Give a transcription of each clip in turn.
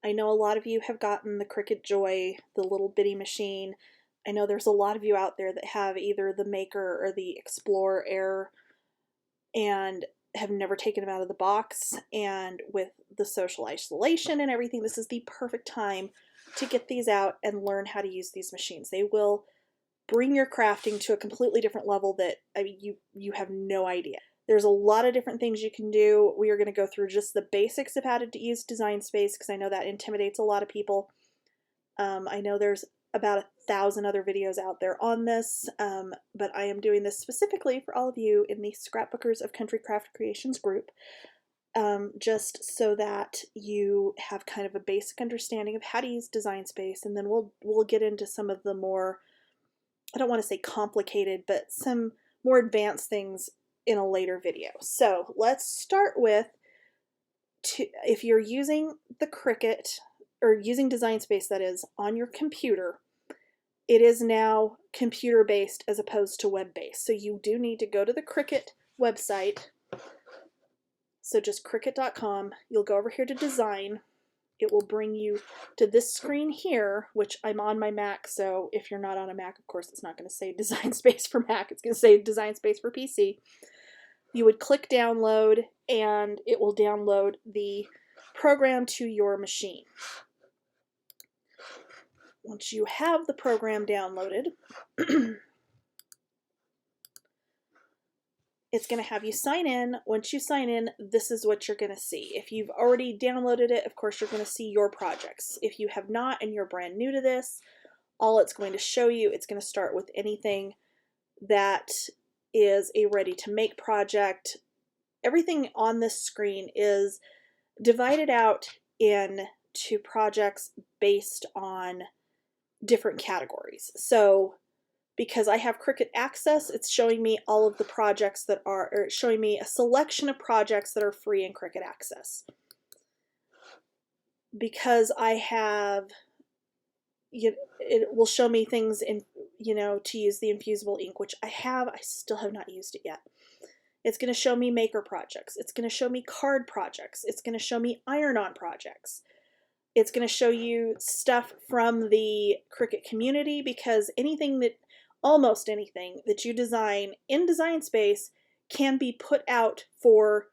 I know a lot of you have gotten the Cricut Joy, the little bitty machine. I know there's a lot of you out there that have either the Maker or the Explorer Air and have never taken them out of the box. And with the social isolation and everything, this is the perfect time to get these out and learn how to use these machines. They will bring your crafting to a completely different level that, I mean, you have no idea. There's a lot of different things you can do. We are going to go through just the basics of how to use Design Space because I know that intimidates a lot of people. I know there's about 1,000 other videos out there on this, but I am doing this specifically for all of you in the Scrapbookers of Country Craft Creations group, just so that you have kind of a basic understanding of how to use Design Space, and then we'll get into some of the more, I don't want to say complicated, but some more advanced things in a later video. So let's start with, if you're using the Cricut, or using Design Space that is, on your computer, it is now computer-based as opposed to web-based. So you do need to go to the Cricut website. So just Cricut.com. You'll go over here to Design. It will bring you to this screen here, which I'm on my Mac, so if you're not on a Mac, of course, it's not going to say Design Space for Mac. It's going to say Design Space for PC. You would click Download, and it will download the program to your machine. Once you have the program downloaded, it's going to have you sign in. Once you sign in, this is what you're going to see. If you've already downloaded it, of course, you're going to see your projects. If you have not and you're brand new to this, all it's going to show you, it's going to start with anything that is a ready-to-make project. Everything on this screen is divided out into projects based on different categories. So because I have Cricut Access, it's showing me all of the projects that are, or it's showing me a selection of projects that are free in Cricut Access. Because I have, it will show me things in, to use the infusible ink, which I still have not used it yet. It's going to show me maker projects. It's going to show me card projects. It's going to show me iron-on projects. It's going to show you stuff from the Cricut community, because almost anything that you design in Design Space can be put out for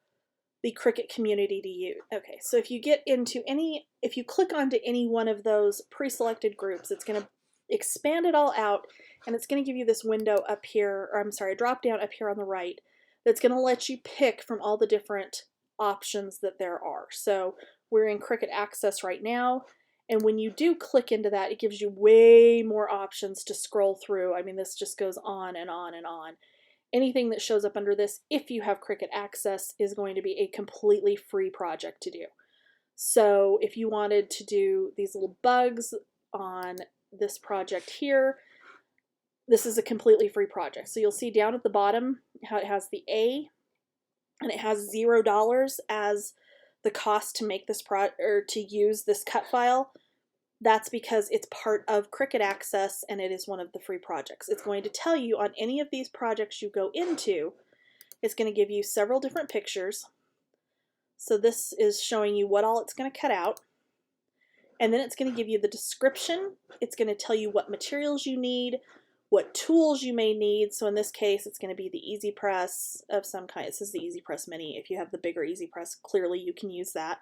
the Cricut community to use. Okay, so if you click onto any one of those pre-selected groups, it's going to expand it all out, and it's going to give you this window up here, or I'm sorry, a drop down up here on the right, that's going to let you pick from all the different options that there are. So we're in Cricut Access right now, and when you do click into that, it gives you way more options to scroll through. I mean, this just goes on and on and on. Anything that shows up under this, if you have Cricut Access, is going to be a completely free project to do. So if you wanted to do these little bugs on this project here, this is a completely free project. So you'll see down at the bottom how it has the A, and it has $0 as the cost to make this or to use this cut file. That's because it's part of Cricut Access and it is one of the free projects. It's going to tell you on any of these projects you go into, it's going to give you several different pictures. So this is showing you what all it's going to cut out. And then it's going to give you the description. It's going to tell you what materials you need, what tools you may need. So in this case, it's going to be the Easy Press of some kind. This is the Easy Press Mini. If you have the bigger Easy Press, clearly you can use that.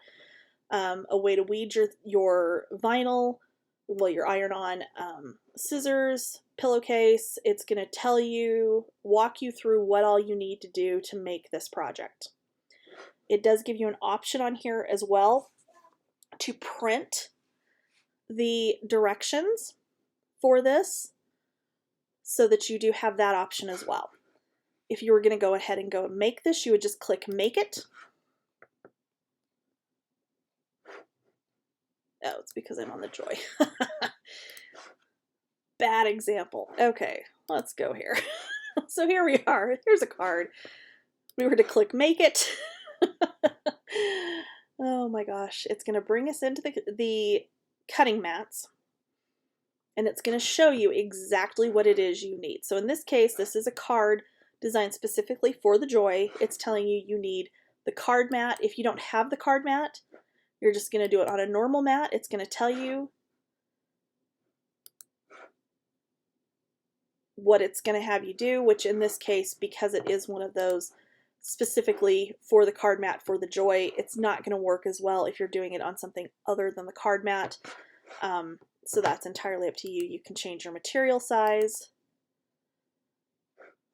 A way to weed your vinyl, well, your iron-on, scissors, pillowcase. It's going to walk you through what all you need to do to make this project. It does give you an option on here as well to print the directions for this, so that you do have that option as well. If you were going to go ahead and go and make this, you would just click Make It. Oh, it's because I'm on the Joy. Bad example. Okay, let's go here. So here we are. Here's a card. We were to click Make It. Oh my gosh. It's going to bring us into the cutting mats. And it's going to show you exactly what it is you need. So in this case, this is a card designed specifically for the Joy. It's telling you you need the card mat. If you don't have the card mat, You're just going to do it on a normal mat. It's going to tell you what it's going to have you do, which in this case, because it is one of those specifically for the card mat for the joy, it's not going to work as well if you're doing it on something other than the card mat. So that's entirely up to you. You can change your material size.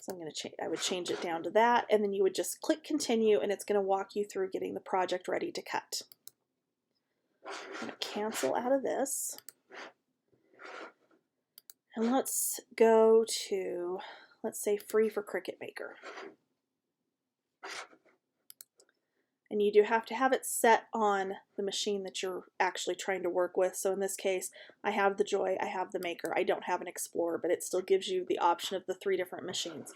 So I would change it down to that, and then you would just click continue, and it's going to walk you through getting the project ready to cut. I'm going to cancel out of this. And let's go to, let's say, free for Cricut Maker. And you do have to have it set on the machine that you're actually trying to work with. So in this case, I have the Joy, I have the Maker. I don't have an Explorer, but it still gives you the option of the 3 different machines.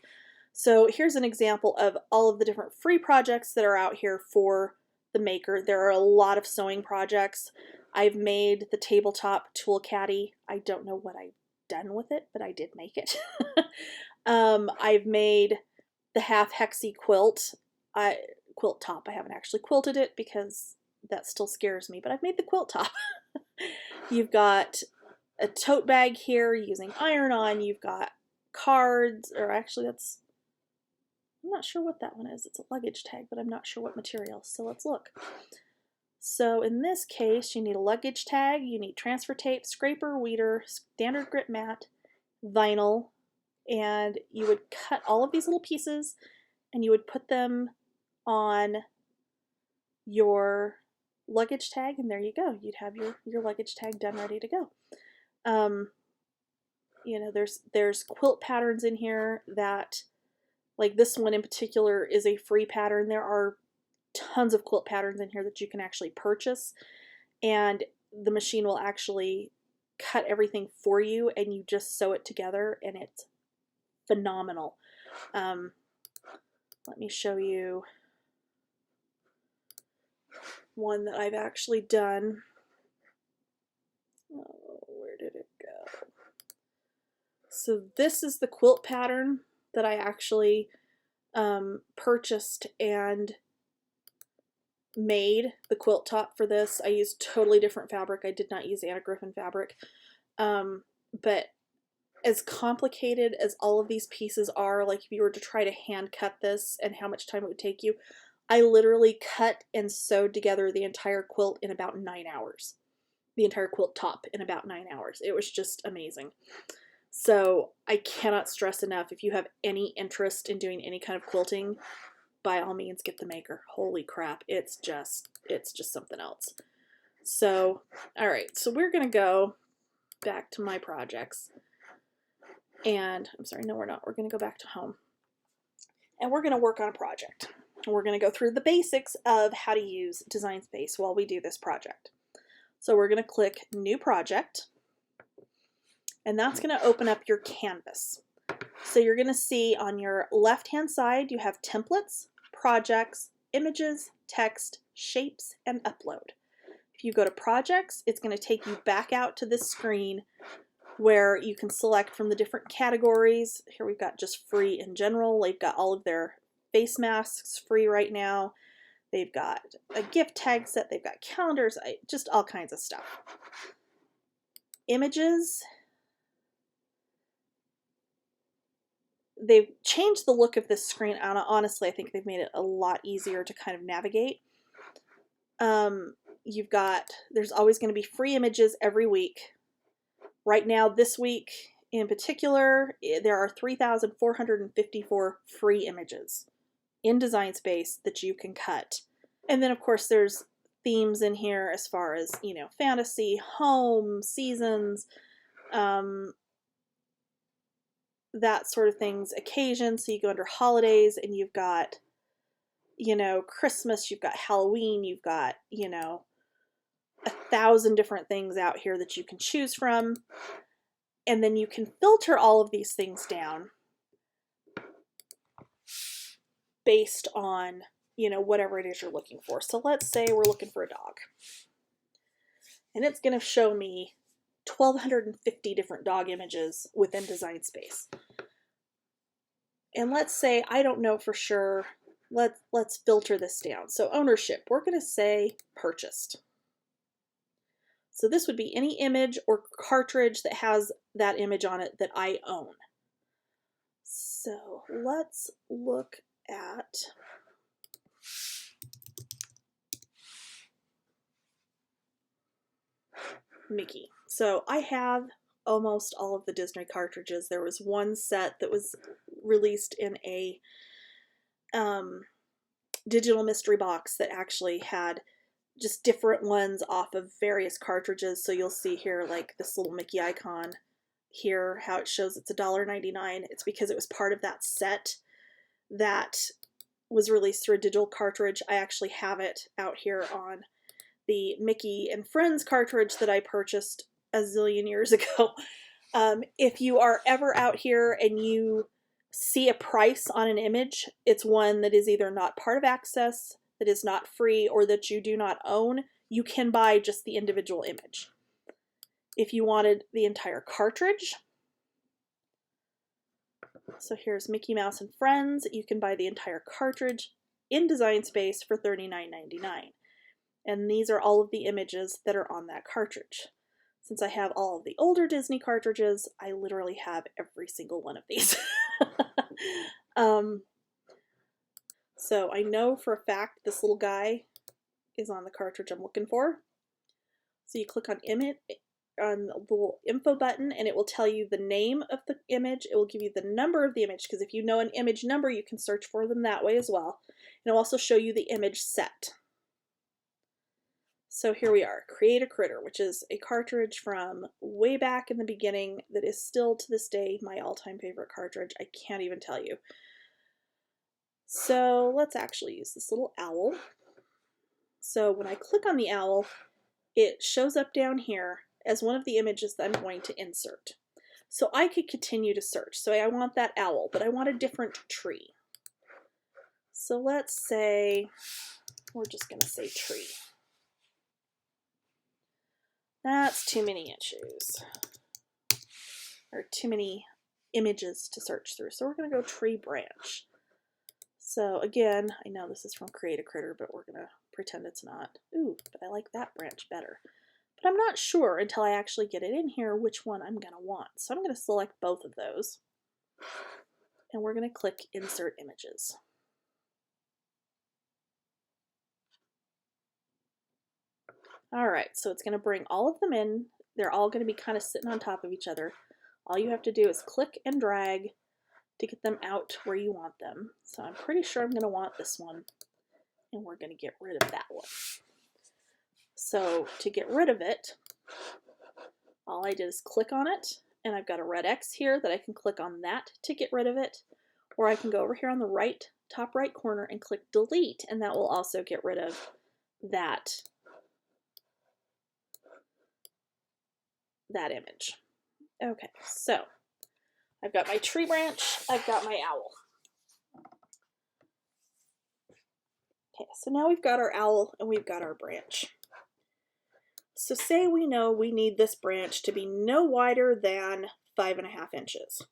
So here's an example of all of the different free projects that are out here for the Maker. There are a lot of sewing projects. I've made the tabletop tool caddy. I don't know what I've done with it, but I did make it. I've made the half hexy quilt. Quilt top. I haven't actually quilted it because that still scares me, but I've made the quilt top. You've got a tote bag here using iron-on. You've got cards, or actually that's, I'm not sure what that one is. It's a luggage tag, but I'm not sure what material, so let's look. So in this case, you need a luggage tag, you need transfer tape, scraper, weeder, standard grit mat, vinyl, and you would cut all of these little pieces and you would put them on your luggage tag, and there you go. You'd have your luggage tag done, ready to go. You know, there's quilt patterns in here that, like this one in particular, is a free pattern. There are tons of quilt patterns in here that you can actually purchase, and the machine will actually cut everything for you, and you just sew it together, and it's phenomenal. Let me show you one that I've actually done. Oh, where did it go? So this is the quilt pattern that I actually purchased and made the quilt top for this. I used totally different fabric. I did not use Anna Griffin fabric. But as complicated as all of these pieces are, like if you were to try to hand cut this and how much time it would take you, I literally cut and sewed together the entire quilt in about 9 hours. The entire quilt top in about 9 hours. It was just amazing. So I cannot stress enough, if you have any interest in doing any kind of quilting, by all means get the Maker. Holy crap, it's just something else. So, all right, so we're gonna go back to my projects. And I'm sorry, no we're not. We're gonna go back to home. And we're gonna work on a project. We're going to go through the basics of how to use Design Space while we do this project. So we're going to click New Project, and that's going to open up your canvas. So you're going to see on your left-hand side, you have Templates, Projects, Images, Text, Shapes, and Upload. If you go to Projects, it's going to take you back out to this screen where you can select from the different categories. Here we've got just free in general. They've got all of their face masks free right now. They've got a gift tag set, they've got calendars, just all kinds of stuff. Images. They've changed the look of this screen. Honestly, I think they've made it a lot easier to kind of navigate. You've got, there's always going to be free images every week. Right now, this week in particular, there are 3,454 free images in Design Space that you can cut. And then of course there's themes in here as far as, you know, fantasy, home, seasons, that sort of things, occasions. So you go under holidays and you've got, you know, Christmas, you've got Halloween, you've got, you know, 1,000 different things out here that you can choose from. And then you can filter all of these things down based on, you know, whatever it is you're looking for. So let's say we're looking for a dog. And it's going to show me 1,250 different dog images within Design Space. And let's say I don't know for sure. Let's filter this down. So ownership, we're going to say purchased. So this would be any image or cartridge that has that image on it that I own. So let's look at Mickey. So I have almost all of the Disney cartridges. There was one set that was released in a digital mystery box that actually had just different ones off of various cartridges. So you'll see here like this little Mickey icon here, how it shows it's $1.99. It's because it was part of that set that was released through a digital cartridge. I actually have it out here on the Mickey and Friends cartridge that I purchased a zillion years ago. If you are ever out here and you see a price on an image, it's one that is either not part of Access, that is not free, or that you do not own, you can buy just the individual image. If you wanted the entire cartridge, so here's Mickey Mouse and Friends, you can buy the entire cartridge in Design Space for $39.99. And these are all of the images that are on that cartridge. Since I have all of the older Disney cartridges, I literally have every single one of these. So I know for a fact this little guy is on the cartridge I'm looking for. So you click on image, on the little info button, and it will tell you the name of the image. It will give you the number of the image, because if you know an image number, you can search for them that way as well. And it'll also show you the image set. So here we are, Create a Critter, which is a cartridge from way back in the beginning that is still to this day my all-time favorite cartridge. I can't even tell you. So let's actually use this little owl. So when I click on the owl, it shows up down here as one of the images that I'm going to insert. So I could continue to search. So I want that owl, but I want a different tree. So let's say, we're just going to say tree. That's too many issues, or too many images to search through. So we're going to go tree branch. So again, I know this is from Create a Critter, but we're going to pretend it's not. Ooh, but I like that branch better. But I'm not sure until I actually get it in here which one I'm going to want. So I'm going to select both of those, and we're going to click Insert Images. All right, so it's going to bring all of them in. They're all going to be kind of sitting on top of each other. All you have to do is click and drag to get them out where you want them. So I'm pretty sure I'm going to want this one, and we're going to get rid of that one. So to get rid of it, all I did is click on it, and I've got a red X here that I can click on that to get rid of it, or I can go over here on the right, top right corner and click delete, and that will also get rid of that image. Okay, so I've got my tree branch, I've got my owl. Okay, so now we've got our owl and we've got our branch. So say we know we need this branch to be no wider than 5.5 inches.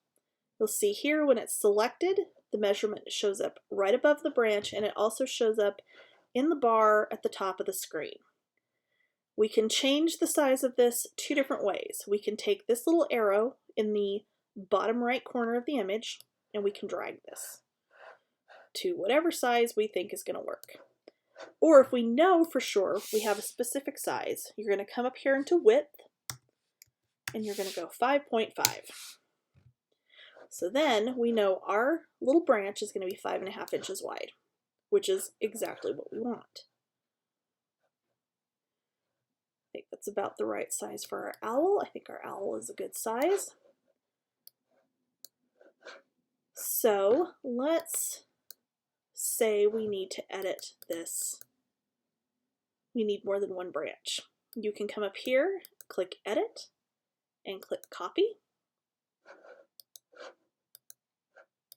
You'll see here when it's selected, the measurement shows up right above the branch, and it also shows up in the bar at the top of the screen. We can change the size of this two different ways. We can take this little arrow in the bottom right corner of the image, and we can drag this to whatever size we think is going to work. Or if we know for sure we have a specific size, you're going to come up here into width, and you're going to go 5.5. So then we know our little branch is going to be 5.5 inches wide, which is exactly what we want. I think that's about the right size for our owl. I think our owl is a good size. So let's say we need to edit this. We need more than one branch. You can come up here, click Edit, and click Copy,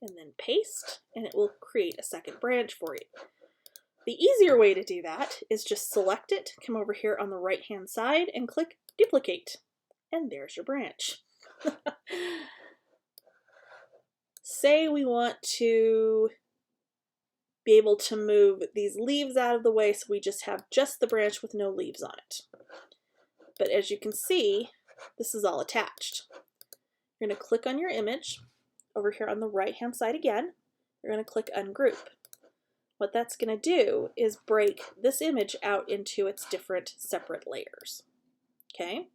and then paste, and it will create a second branch for you. The easier way to do that is just select it, come over here on the right hand side and click Duplicate, and there's your branch. Say we want to be able to move these leaves out of the way so we just have just the branch with no leaves on it. But as you can see, this is all attached. You're going to click on your image over here on the right hand side again. You're going to click ungroup. What that's going to do is break this image out into its different separate layers. Okay?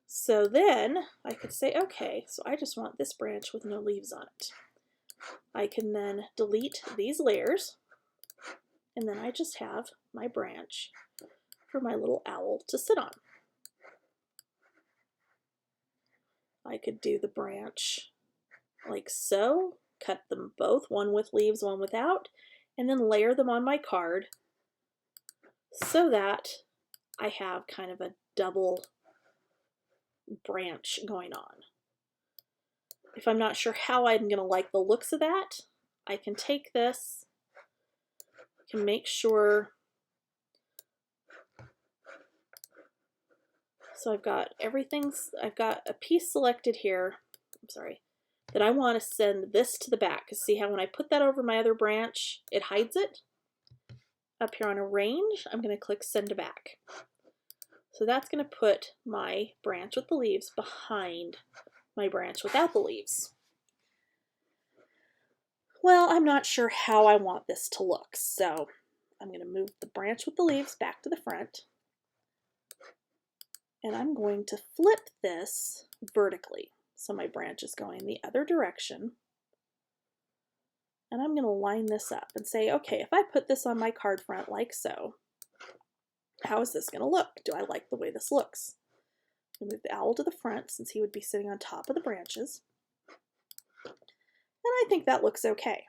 So then I could say, okay, so I just want this branch with no leaves on it. I can then delete these layers, and then I just have my branch for my little owl to sit on. I could do the branch like so, cut them both, one with leaves, one without, and then layer them on my card so that I have kind of a double branch going on. If I'm not sure how I'm going to like the looks of that, I can take this, I can make sure. So I've got I've got a piece selected here, I'm sorry, that I want to send this to the back. Because see how when I put that over my other branch, it hides it? Up here on Arrange, I'm going to click Send to Back. So that's going to put my branch with the leaves behind my branch without the leaves. Well, I'm not sure how I want this to look, so I'm going to move the branch with the leaves back to the front. And I'm going to flip this vertically. So my branch is going the other direction. And I'm going to line this up and say, okay, if I put this on my card front like so, how is this going to look? Do I like the way this looks? I'm going to move the owl to the front since he would be sitting on top of the branches. And I think that looks okay.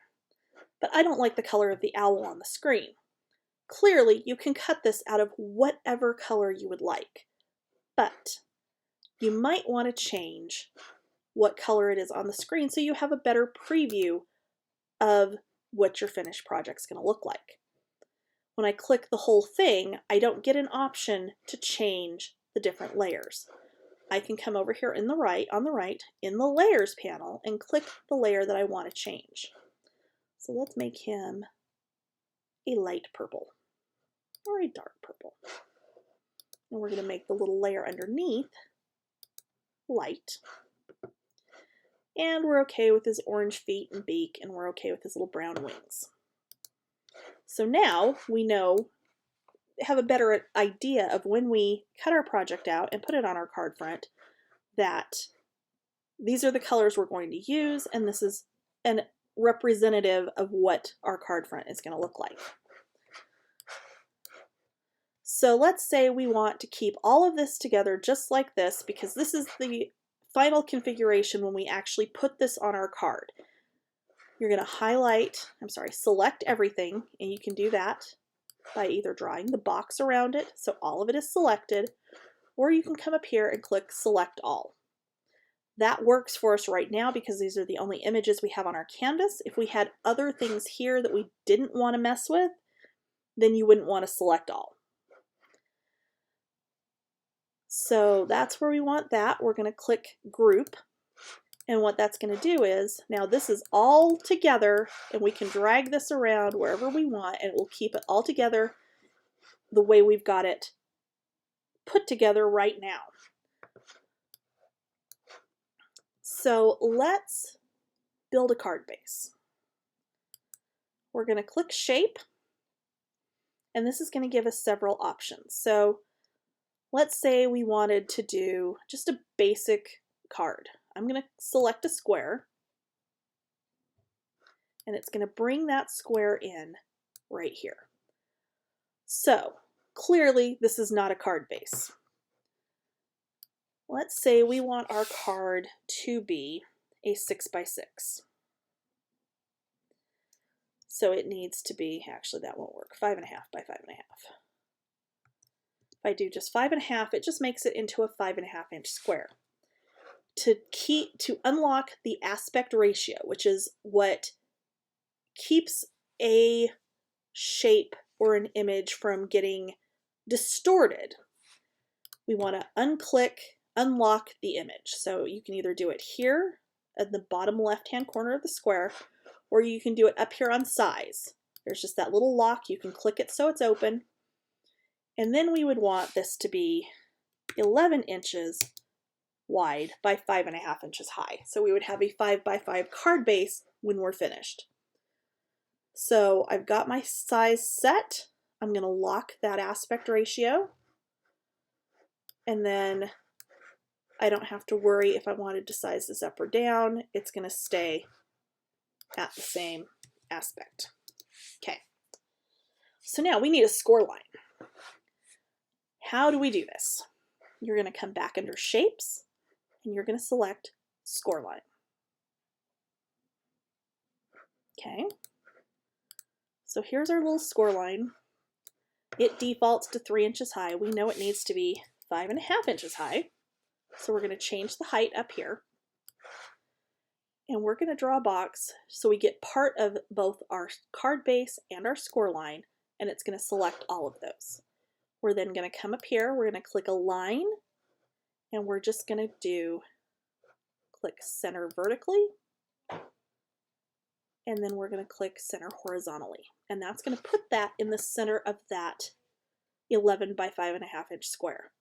But I don't like the color of the owl on the screen. Clearly, you can cut this out of whatever color you would like. But you might want to change what color it is on the screen so you have a better preview of what your finished project's going to look like. When I click the whole thing, I don't get an option to change the different layers. I can come over here on the right, in the Layers panel and click the layer that I want to change. So let's make him a light purple or a dark purple. And we're going to make the little layer underneath light. And we're okay with his orange feet and beak, and we're okay with his little brown wings. So now we have a better idea of when we cut our project out and put it on our card front that these are the colors we're going to use, and this is a representative of what our card front is going to look like. So let's say we want to keep all of this together just like this, because this is the final configuration when we actually put this on our card. You're going to select everything, and you can do that by either drawing the box around it so all of it is selected, or you can come up here and click Select All. That works for us right now because these are the only images we have on our canvas. If we had other things here that we didn't want to mess with, then you wouldn't want to select all. So that's where we want that. We're going to click Group, and what that's going to do is, now this is all together, and we can drag this around wherever we want, and it will keep it all together the way we've got it put together right now. So let's build a card base. We're going to click Shape, and this is going to give us several options. So let's say we wanted to do just a basic card. I'm going to select a square, and it's going to bring that square in right here. So clearly this is not a card base. Let's say we want our card to be a 6x6. So it needs to be, actually that won't work, 5.5 by 5.5. If I do just 5.5, it just makes it into a 5.5 inch square. To unlock the aspect ratio, which is what keeps a shape or an image from getting distorted, we want to unlock the image. So you can either do it here at the bottom left-hand corner of the square, or you can do it up here on size. There's just that little lock. You can click it so it's open, And then we would want this to be 11 inches wide by 5.5 inches high. So we would have a 5x5 card base when we're finished. So I've got my size set. I'm going to lock that aspect ratio. And then I don't have to worry if I wanted to size this up or down. It's going to stay at the same aspect. Okay. So now we need a score line. How do we do this? You're going to come back under Shapes, and you're going to select Score Line. Okay. So here's our little score line. It defaults to 3 inches high. We know it needs to be 5.5 inches high. So we're going to change the height up here. And we're going to draw a box so we get part of both our card base and our score line, and it's going to select all of those. We're then going to come up here, we're going to click a line, and we're just going to click center vertically, and then we're going to click center horizontally. And that's going to put that in the center of that 11 by 5.5 inch square.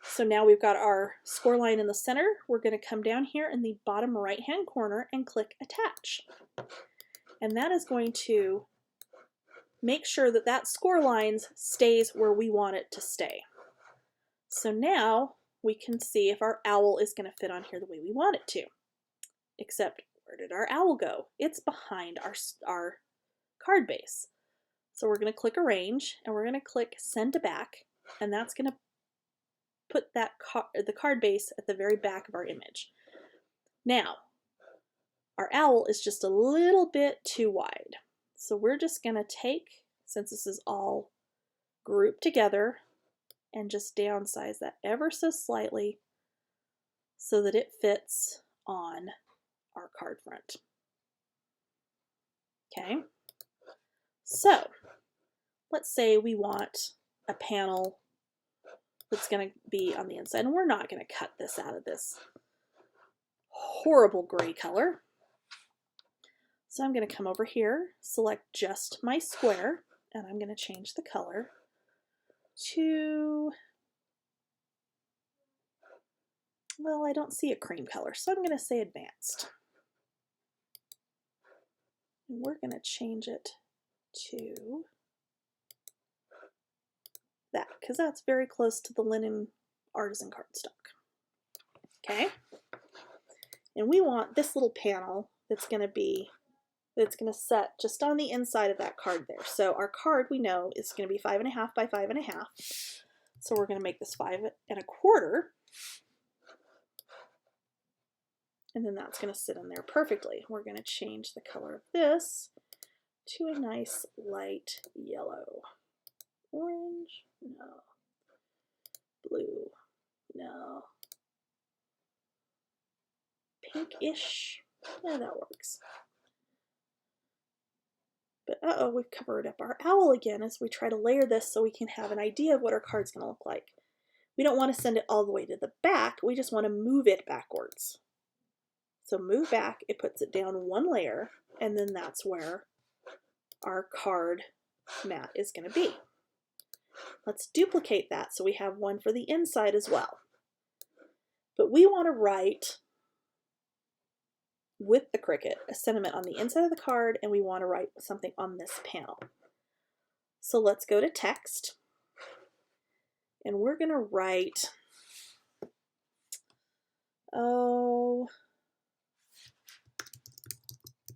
So now we've got our score line in the center. We're going to come down here in the bottom right hand corner and click attach. And that is going to make sure that that score line stays where we want it to stay. So now we can see if our owl is going to fit on here the way we want it to. Except, where did our owl go? It's behind our card base. So we're going to click Arrange, and we're going to click Send to Back, and that's going to put that the card base at the very back of our image. Now, our owl is just a little bit too wide. So we're just going to take, since this is all grouped together, and just downsize that ever so slightly so that it fits on our card front. Okay, so let's say we want a panel that's going to be on the inside, and we're not going to cut this out of this horrible gray color. So I'm going to come over here, select just my square, and I'm going to change the color to, well, I don't see a cream color, so I'm going to say advanced. And we're going to change it to that, because that's very close to the linen artisan cardstock. Okay? And we want this little panel that's going to set just on the inside of that card there. So our card, we know, is going to be 5.5 by 5.5. So we're going to make this 5.25. And then that's going to sit in there perfectly. We're going to change the color of this to a nice light yellow. Orange? No. Blue? No. Pinkish? Yeah, that works. But uh-oh, we've covered up our owl again as we try to layer this so we can have an idea of what our card's going to look like. We don't want to send it all the way to the back, we just want to move it backwards. So move back, it puts it down one layer, and then that's where our card mat is going to be. Let's duplicate that so we have one for the inside as well. But we want to write with the Cricut a sentiment on the inside of the card, and we want to write something on this panel. So let's go to text, and we're going to write, oh,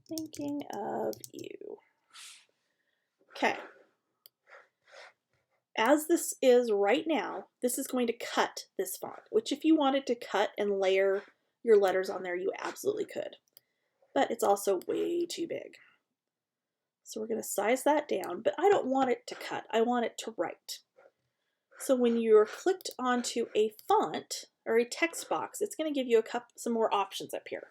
thinking of you. Okay. As this is right now, this is going to cut this font, which if you wanted to cut and layer your letters on there, you absolutely could. But it's also way too big. So we're going to size that down, but I don't want it to cut. I want it to write. So when you're clicked onto a font or a text box, it's going to give you some more options up here.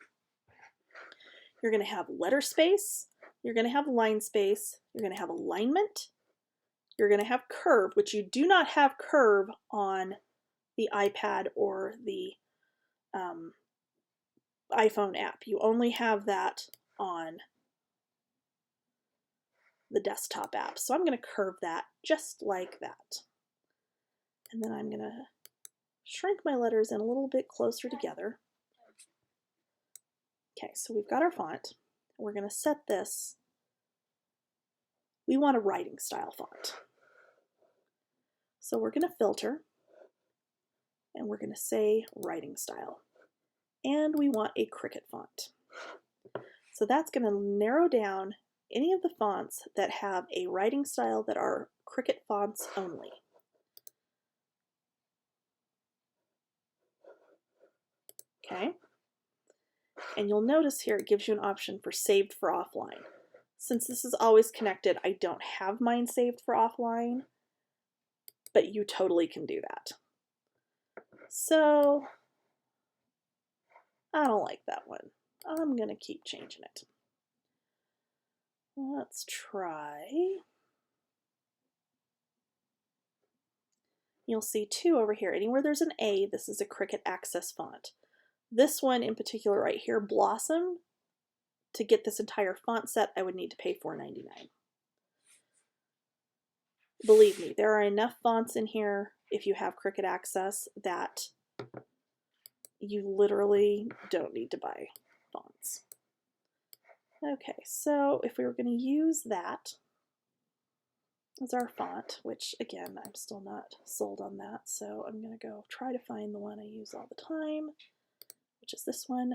You're going to have letter space, you're going to have line space, you're going to have alignment, you're going to have curve, which you do not have curve on the iPad or the iPhone app. You only have that on the desktop app. So I'm going to curve that just like that. And then I'm going to shrink my letters in a little bit closer together. Okay, so we've got our font. We're going to set this. We want a writing style font. So we're going to filter, and we're going to say writing style. And we want a Cricut font. So that's going to narrow down any of the fonts that have a writing style that are Cricut fonts only. Okay, and you'll notice here it gives you an option for saved for offline. Since this is always connected, I don't have mine saved for offline, but you totally can do that. So I don't like that one. I'm going to keep changing it. Let's try. You'll see two over here. Anywhere there's an A, this is a Cricut Access font. This one in particular right here, Blossom, to get this entire font set, I would need to pay $4.99. Believe me, there are enough fonts in here if you have Cricut Access that you literally don't need to buy fonts. Okay, so if we were going to use that as our font, which again, I'm still not sold on that, so I'm going to go try to find the one I use all the time, which is this one.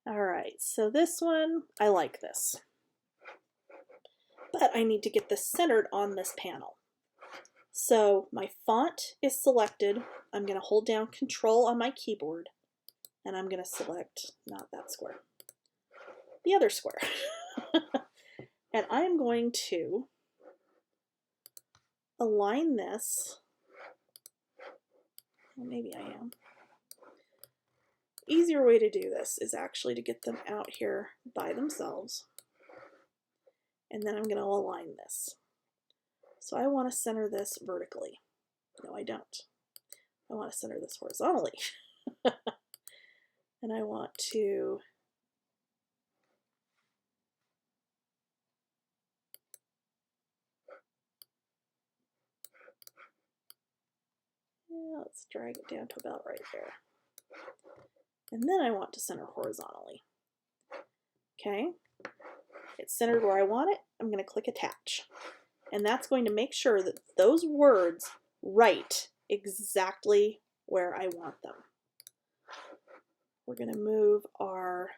All right, so this one, I like this. But I need to get this centered on this panel. So my font is selected. I'm going to hold down Control on my keyboard, and I'm going to select, not that square, the other square. And I'm going to align this. Well, maybe I am. Easier way to do this is actually to get them out here by themselves. And then I'm going to align this. So I want to center this vertically. No, I don't. I want to center this horizontally. And I want to let's drag it down to about right there. And then I want to center horizontally. Okay, it's centered where I want it. I'm going to click Attach. And that's going to make sure that those words write exactly where I want them. We're going to move our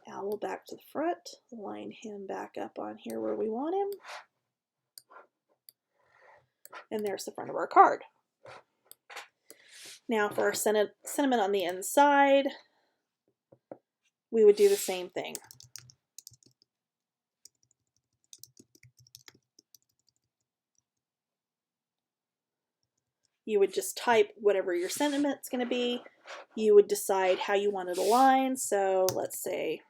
owl back to the front, line him back up on here where we want him. And there's the front of our card. Now for our sentiment on the inside, we would do the same thing. You would just type whatever your sentiment's going to be. You would decide how you want it aligned. So let's say,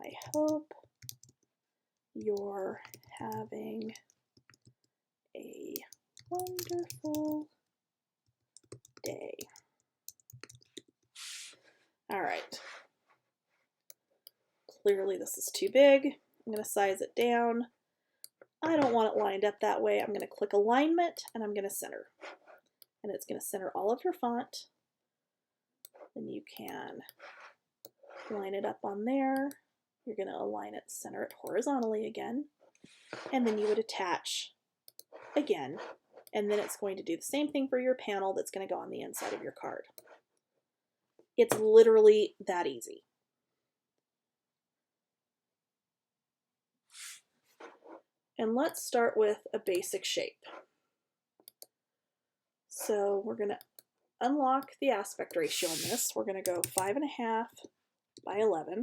I hope you're having a wonderful day. All right. Clearly this is too big. I'm going to size it down. I don't want it lined up that way. I'm going to click Alignment and I'm going to center. And it's going to center all of your font. Then you can line it up on there. You're going to align it, center it horizontally again. And then you would attach again. And then it's going to do the same thing for your panel that's going to go on the inside of your card. It's literally that easy. And let's start with a basic shape. So we're going to unlock the aspect ratio on this. We're going to go 5.5 by 11.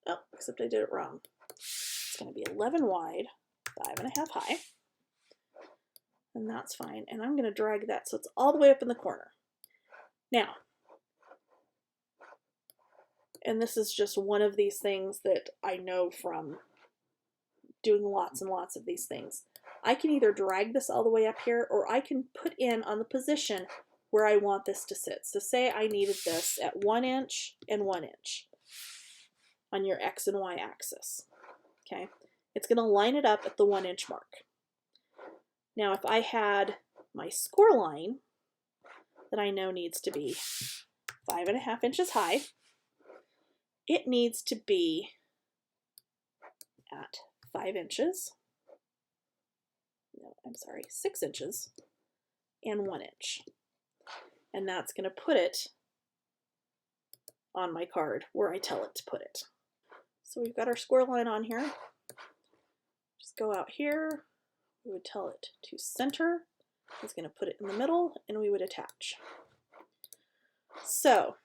Oh, except I did it wrong. It's going to be 11 wide, 5.5 high. And that's fine. And I'm going to drag that so it's all the way up in the corner. Now, and this is just one of these things that I know from doing lots and lots of these things. I can either drag this all the way up here, or I can put in on the position where I want this to sit. So say I needed this at 1 inch and 1 inch on your X and Y axis. Okay, It's going to line it up at the 1-inch mark. Now, if I had my score line that I know needs to be 5.5 inches high, it needs to be at 5 inches. No, I'm sorry, 6 inches and 1 inch. And that's going to put it on my card where I tell it to put it. So we've got our score line on here. Just go out here. We would tell it to center. It's going to put it in the middle, and we would attach. So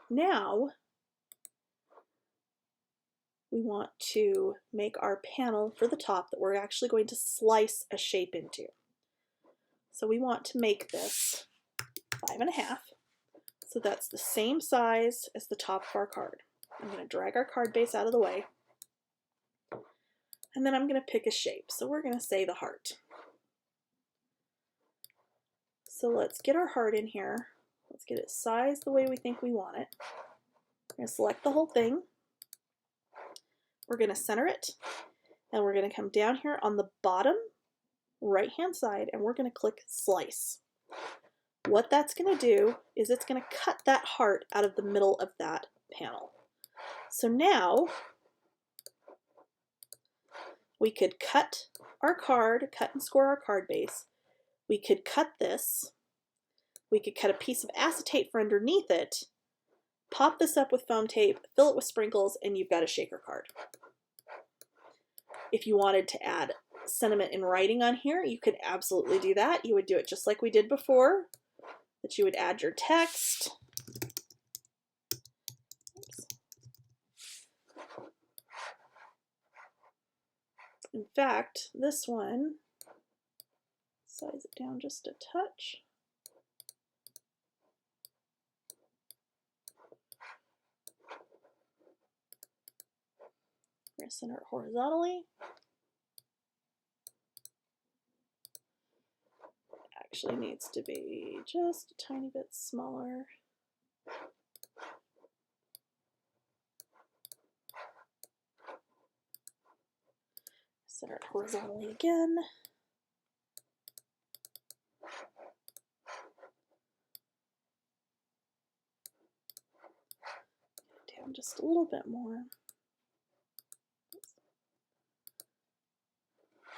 now we want to make our panel for the top that we're actually going to slice a shape into. So we want to make this 5.5. So that's the same size as the top of our card. I'm going to drag our card base out of the way. And then I'm going to pick a shape. So we're going to say the heart. So let's get our heart in here. Let's get it sized the way we think we want it. We're going to select the whole thing. We're going to center it. And we're going to come down here on the bottom right-hand side, and we're going to click Slice. What that's going to do is it's going to cut that heart out of the middle of that panel. So now we could cut our card, cut and score our card base. We could cut this. We could cut a piece of acetate for underneath it, pop this up with foam tape, fill it with sprinkles, and you've got a shaker card. If you wanted to add sentiment in writing on here, you could absolutely do that. You would do it just like we did before, that you would add your text. Oops. In fact, this one, size it down just a touch. We're going to center it horizontally. Actually needs to be just a tiny bit smaller. Center it horizontally again. Down just a little bit more.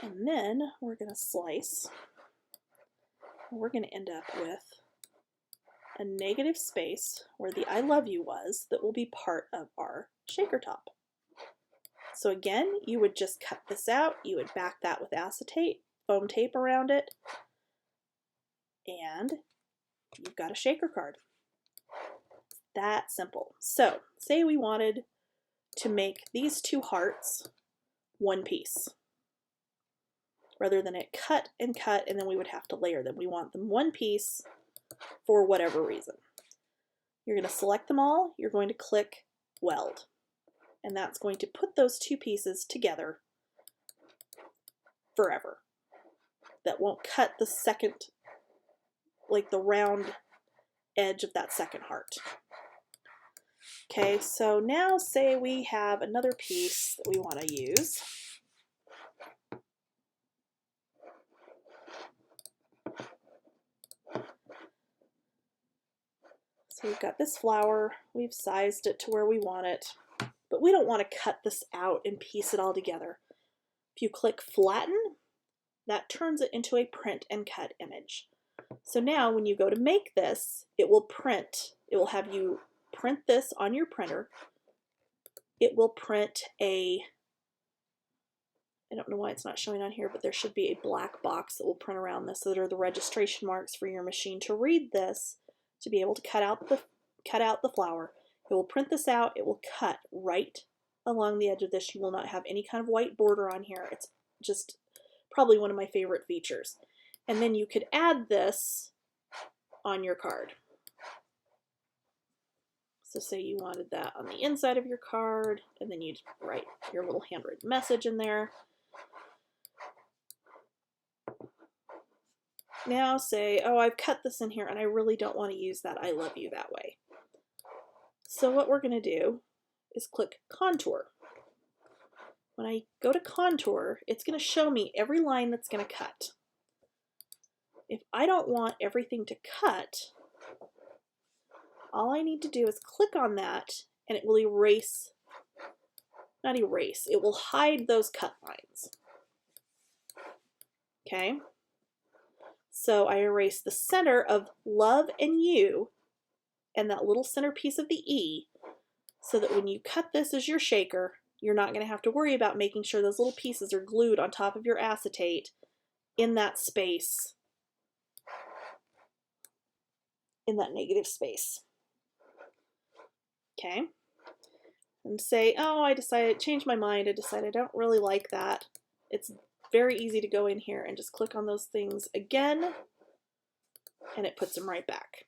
And then we're going to slice. We're going to end up with a negative space where the I love you was that will be part of our shaker top. So again, you would just cut this out. You would back that with acetate, foam tape around it, and you've got a shaker card. That simple. So say we wanted to make these two hearts one piece, rather than it cut and then we would have to layer them. We want them one piece for whatever reason. You're going to select them all, you're going to click Weld, and that's going to put those two pieces together forever. That won't cut the second, like the round edge of that second heart. Okay, so now say we have another piece that we want to use. So we've got this flower, we've sized it to where we want it, but we don't want to cut this out and piece it all together. If you click Flatten, that turns it into a print and cut image. So now when you go to make this, it will print. It will have you print this on your printer. It will print a, I don't know why it's not showing on here, but there should be a black box that will print around this that are the registration marks for your machine to read this, to be able to cut out the flower. It will print this out. It will cut right along the edge of this. You will not have any kind of white border on here. It's just probably one of my favorite features. And then you could add this on your card. So say you wanted that on the inside of your card, and then you'd write your little handwritten message in there. Now say, oh, I've cut this in here and I really don't want to use that I love you that way. So what we're going to do is click Contour. when I go to contour, it's going to show me every line that's going to cut. If I don't want everything to cut, all I need to do is click on that and it will erase, not erase, it will hide those cut lines. Okay, so I erase the center of love and you and that little center piece of the E, so that when you cut this as your shaker, you're not going to have to worry about making sure those little pieces are glued on top of your acetate in that space, in that negative space. Okay, and say, oh, I decided, change my mind, I decided I don't really like that. It's very easy to go in here and just click on those things again, and it puts them right back.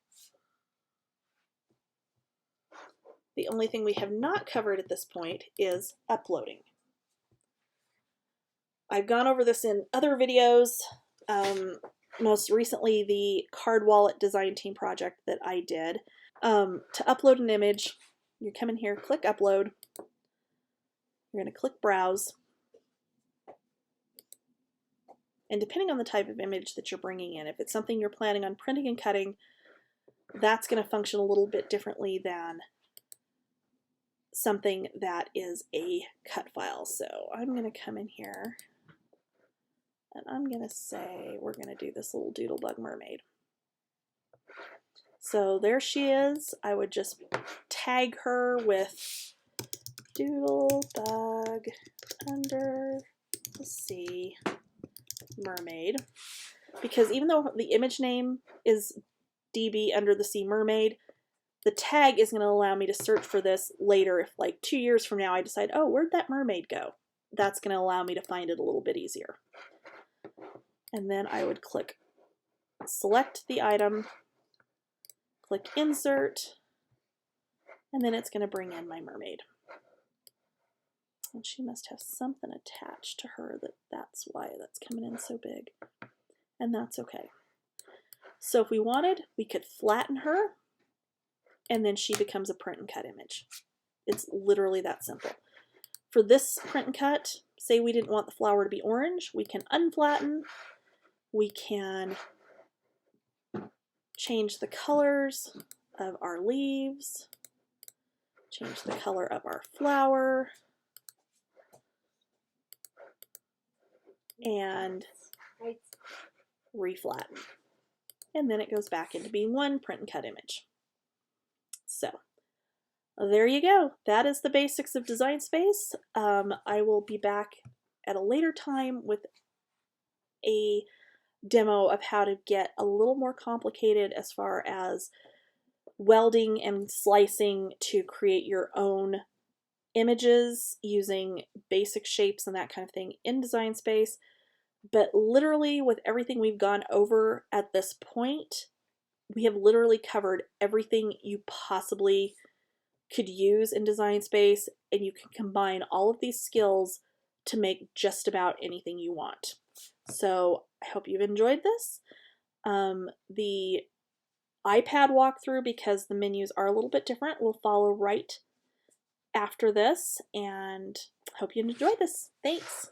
The only thing we have not covered at this point is uploading. I've gone over this in other videos, most recently the card wallet design team project that I did. To upload an image, you come in here, click upload, you're going to click browse, and depending on the type of image that you're bringing in, if it's something you're planning on printing and cutting, that's going to function a little bit differently than something that is a cut file. So I'm going to come in here and I'm going to say we're going to do this little doodlebug mermaid. So there she is. I would just tag her with doodlebug under the sea mermaid, because even though the image name is DB under the sea mermaid, the tag is going to allow me to search for this later. If like 2 years from now I decide, oh, where'd that mermaid go? That's going to allow me to find it a little bit easier. And then I would click select the item, click insert, and then it's going to bring in my mermaid. And she must have something attached to her that's why that's coming in so big. And that's okay. So if we wanted, we could flatten her, and then she becomes a print and cut image. It's literally that simple. For this print and cut, say we didn't want the flower to be orange, we can unflatten, we can change the colors of our leaves, change the color of our flower, and reflatten. And then it goes back into being one print and cut image. So there you go. That is the basics of Design Space. I will be back at a later time with a demo of how to get a little more complicated as far as welding and slicing to create your own images using basic shapes and that kind of thing in Design Space. But literally with everything we've gone over at this point, we have literally covered everything you possibly could use in Design Space, and you can combine all of these skills to make just about anything you want. So I hope you've enjoyed this. The iPad walkthrough, because the menus are a little bit different, will follow right after this, and hope you enjoyed this. Thanks.